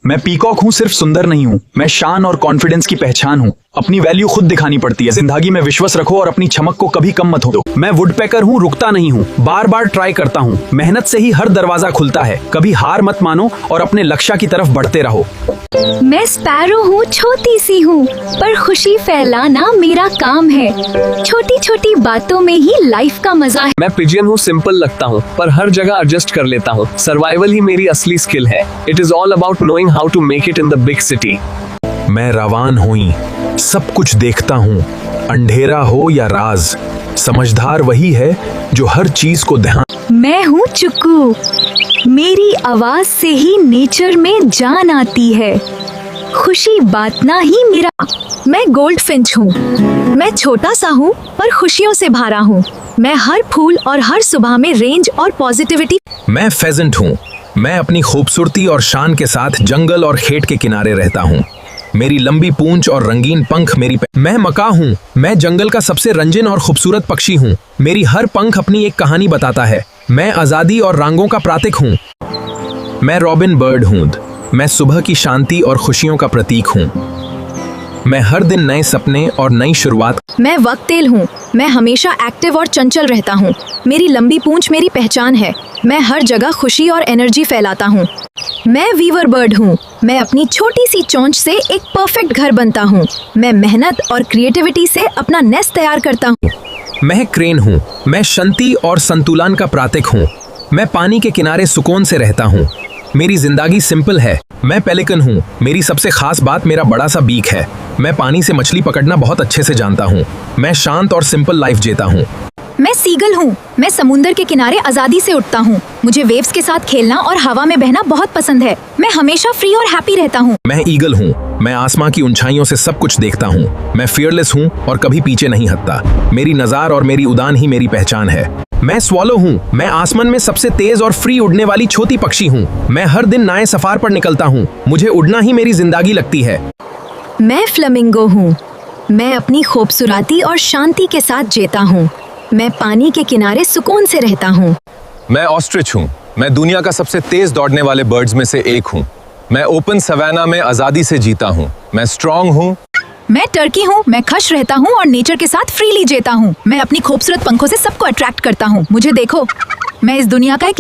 मैं पीकॉक हूँ, सिर्फ सुंदर नहीं हूँ। मैं शान और कॉन्फिडेंस की पहचान हूँ। अपनी वैल्यू खुद दिखानी पड़ती है। जिंदगी में विश्वास रखो और अपनी चमक को कभी कम मत हो दो। मैं वुडपेकर हूँ, रुकता नहीं हूँ, बार बार ट्राई करता हूँ। मेहनत से ही हर दरवाजा खुलता है। कभी हार मत मानो और अपने लक्ष्य की तरफ बढ़ते रहो। मैं स्पैरो हूँ, छोटी सी हूँ, पर खुशी फैलाना मेरा काम है। छोटी छोटी बातों में ही लाइफ का मजा है। मैं पिजियन हूँ, सिंपल लगता हूँ, पर हर जगह एडजस्ट कर लेता हूँ। सर्वाइवल ही मेरी असली स्किल है। It is all about knowing how to make it in the big city. मैं रवान हुई, सब कुछ देखता हूँ, अंधेरा हो या राज। समझदार वही है जो हर चीज को ध्यान। मैं हूँ चुक्कू, मेरी आवाज से ही नेचर में जान आती है। खुशी बांटना ही मेरा। मैं गोल्ड फिंच हूँ, मैं छोटा सा हूँ पर खुशियों से भरा हूँ। मैं हर फूल और हर सुबह में रेंज और पॉजिटिविटी। मैं फेजेंट हूँ, मैं अपनी खूबसूरती और शान के साथ जंगल और खेत के किनारे रहता हूँ। मेरी लंबी पूंछ और रंगीन पंख मैं मका हूँ, मैं जंगल का सबसे रंगीन और खूबसूरत पक्षी हूँ। मेरी हर पंख अपनी एक कहानी बताता है। मैं आजादी और रंगों का प्रतीक हूँ। मैं रॉबिन बर्ड हूँ, मैं सुबह की शांति और खुशियों का प्रतीक हूँ। मैं हर दिन नए सपने और नई शुरुआत। मैं वक्तेल हूँ, मैं हमेशा एक्टिव और चंचल रहता हूँ। मेरी लंबी पूंछ मेरी पहचान है। मैं हर जगह खुशी और एनर्जी फैलाता हूँ। मैं वीवर बर्ड हूँ, मैं अपनी छोटी सी चोंच से एक परफेक्ट घर बनता हूँ। मैं मेहनत और क्रिएटिविटी से अपना नेस्ट तैयार करता हूँ। मैं क्रेन हूँ, मैं शांति और संतुलन का प्रतीक हूँ। मैं पानी के किनारे सुकून से रहता हूँ। मेरी जिंदगी सिंपल है। मैं पेलिकन हूँ, मेरी सबसे खास बात मेरा बड़ा सा बीक है। मैं पानी से मछली पकड़ना बहुत अच्छे से जानता हूँ। मैं शांत और सिंपल लाइफ जीता हूँ। मैं सीगल हूँ, मैं समुंदर के किनारे आजादी से उड़ता हूँ। मुझे वेव्स के साथ खेलना और हवा में बहना बहुत पसंद है। मैं हमेशा फ्री और हैप्पी रहता हूँ। मैं ईगल हूँ, मैं आसमां की ऊंचाइयों से सब कुछ देखता हूँ। मैं फियरलेस हूँ और कभी पीछे नहीं हटता। मेरी नज़ार और मेरी उड़ान ही मेरी पहचान है। मैं स्वॉलो हूँ, मैं आसमान में सबसे तेज और फ्री उड़ने वाली छोटी पक्षी हूँ। मैं हर दिन नए सफर पर निकलता हूँ। मुझे उड़ना ही मेरी जिंदगी लगती है। मैं फ्लेमिंगो हूँ, मैं अपनी खूबसूरती और शांति के साथ जीता हूँ। मैं पानी के किनारे सुकून से रहता हूँ। मैं ऑस्ट्रिच हूँ, मैं दुनिया का सबसे तेज दौड़ने वाले बर्ड्स में से एक हूँ। मैं ओपन सवाना में आजादी से जीता हूँ। मैं स्ट्रॉन्ग हूँ। मैं टर्की हूँ, मैं खुश रहता हूँ और नेचर के साथ फ्रीली जीता हूँ। मैं अपनी खूबसूरत पंखों से सबको अट्रैक्ट करता हूँ। मुझे देखो, मैं इस दुनिया का एक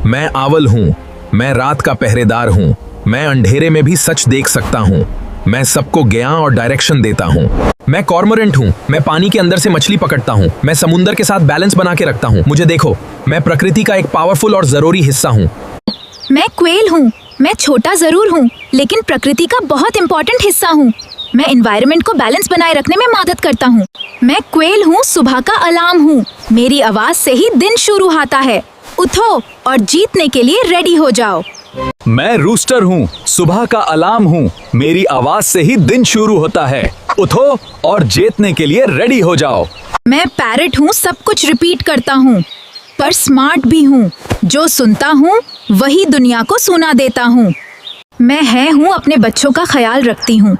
मैं आंवल हूँ, मैं रात का पहरेदार हूँ। मैं अंधेरे में भी सच देख सकता हूँ। मैं सबको ज्ञान और डायरेक्शन देता हूँ। मैं कॉर्मोरेंट हूँ, मैं पानी के अंदर से मछली पकड़ता हूँ। मैं समुंदर के साथ बैलेंस बना के रखता हूँ। मुझे देखो, मैं प्रकृति का एक पावरफुल और जरूरी हिस्सा हूँ। मैं क्वेल हूँ, मैं छोटा जरूर हूँ लेकिन प्रकृति का बहुत इंपॉर्टेंट हिस्सा हूँ। मैं एनवायरनमेंट को बैलेंस बनाए रखने में मदद करता हूँ। मैं क्वेल हूँ, सुबह का अलार्म हूँ। मेरी आवाज से ही दिन शुरू होता है। उठो और जीतने के लिए रेडी हो जाओ। मैं रूस्टर हूँ, सुबह का अलार्म हूँ। मेरी आवाज से ही दिन शुरू होता है। उठो और जीतने के लिए रेडी हो जाओ। मैं पैरट हूँ, सब कुछ रिपीट करता हूँ पर स्मार्ट भी हूँ। जो सुनता हूँ वही दुनिया को सुना देता हूँ। मैं हूँ, अपने बच्चों का ख्याल रखती हूँ।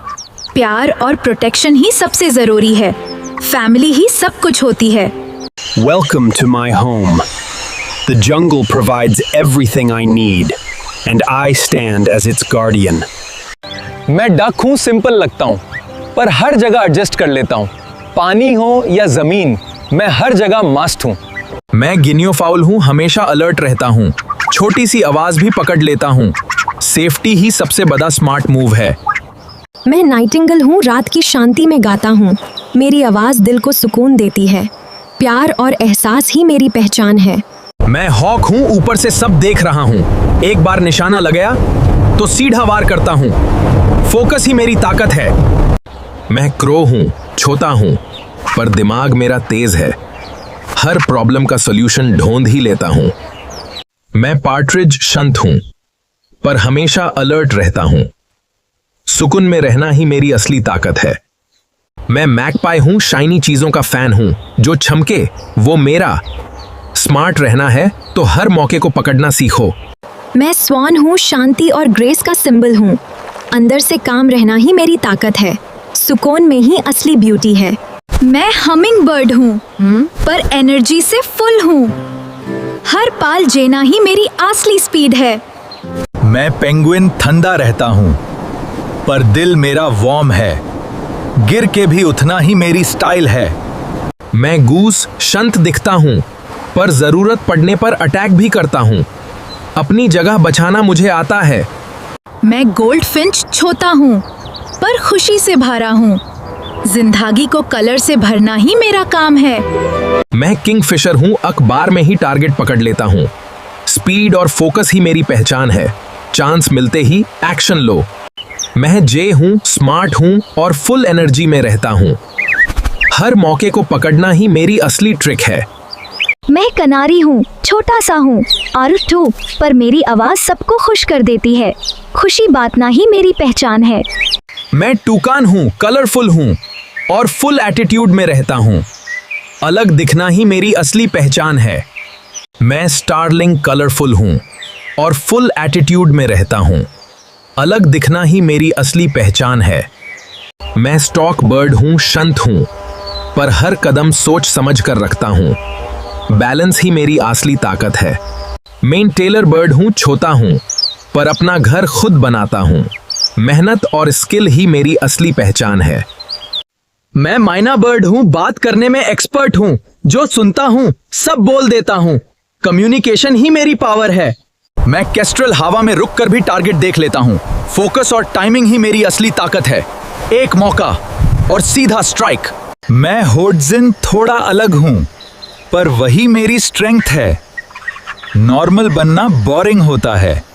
प्यार और प्रोटेक्शन ही सबसे जरूरी है। फैमिली ही सब कुछ होती है। Welcome to my home. The jungle provides everything I need, and I stand as its guardian. मैं डक हूँ, सिंपल लगता हूँ पर हर जगह एडजस्ट कर लेता हूँ। पानी हो या जमीन, मैं हर जगह मस्त हूँ। मैं गिनियो फाउल हूँ, हमेशा अलर्ट रहता हूँ। छोटी सी आवाज भी पकड़ लेता हूँ। सेफ्टी ही सबसे बड़ा स्मार्ट मूव है। मैं नाइटिंगेल हूँ, रात की शांति में गाता हूँ। मेरी आवाज दिल को सुकून देती है। प्यार और एहसास ही मेरी पहचान है। मैं हॉक हूँ, ऊपर से सब देख रहा हूँ। एक बार निशाना लग गया तो सीधा वार करता हूँ। फोकस ही मेरी ताकत है। मैं क्रो हूँ, छोटा हूँ पर दिमाग मेरा तेज है। हर प्रॉब्लम का सॉल्यूशन ढूंढ ही लेता हूँ। मैं पार्ट्रिज शांत हूँ पर हमेशा अलर्ट रहता हूँ। सुकून में रहना ही मेरी असली ताकत है। मैं मैगपाई हूँ, शाइनी चीजों का फैन हूँ। जो चमके वो मेरा। स्मार्ट रहना है तो हर मौके को पकड़ना सीखो। मैं स्वान हूँ, शांति और ग्रेस का सिंबल हूँ। अंदर से काम रहना ही मेरी ताकत है। सुकून में ही असली ब्यूटी है। मैं हमिंग बर्ड हूँ पर एनर्जी से फुल हूँ। हर पाल जेना ही मेरी असली स्पीड है। मैं पेंगुइन ठंडा रहता हूँ पर दिल मेरा वार्म है। गिर के भी उठना ही मेरी स्टाइल है। मैं गूस शांत दिखता हूँ पर जरूरत पड़ने पर अटैक भी करता हूँ। अपनी जगह बचाना मुझे आता है। मैं गोल्ड फिंच छोटा हूँ पर खुशी से भरा हूँ। जिंदगी को कलर से भरना ही मेरा काम है। मैं किंगफिशर हूँ, अखबार में ही टारगेट पकड़ लेता हूँ। स्पीड और फोकस ही मेरी पहचान है। चांस मिलते ही एक्शन लो। मैं जे हूँ, स्मार्ट हूँ और फुल एनर्जी में रहता हूँ। हर मौके को पकड़ना ही मेरी असली ट्रिक है। मैं कनारी हूँ, छोटा सा हूँ, आरुट हूँ, पर मेरी आवाज सबको खुश कर देती है। खुशी बांटना ही मेरी पहचान है। मैं टूकान हूँ, कलरफुल हूँ और फुल एटीट्यूड में रहता हूँ। अलग दिखना ही मेरी असली पहचान है। मैं स्टारलिंग कलरफुल हूँ और फुल एटीट्यूड में रहता हूँ। अलग दिखना ही मेरी असली पहचान है। मैं स्टॉक बर्ड हूँ, शांत हूँ पर हर कदम सोच समझ कर रखता हूँ। बैलेंस ही मेरी असली ताकत है। मैं टेलर बर्ड हूँ, छोटा हूँ पर अपना घर खुद बनाता हूँ। मेहनत और स्किल ही मेरी असली पहचान है। मैं माइना बर्ड हूँ, बात करने में एक्सपर्ट हूँ। जो सुनता हूँ सब बोल देता हूँ। कम्युनिकेशन ही मेरी पावर है। मैं केस्ट्रल हवा में रुक कर भी टारगेट देख लेता हूँ। फोकस और टाइमिंग ही मेरी असली ताकत है। एक मौका और सीधा स्ट्राइक। मैं होड्जिन थोड़ा अलग हूँ पर वही मेरी स्ट्रेंथ है। नॉर्मल बनना बोरिंग होता है।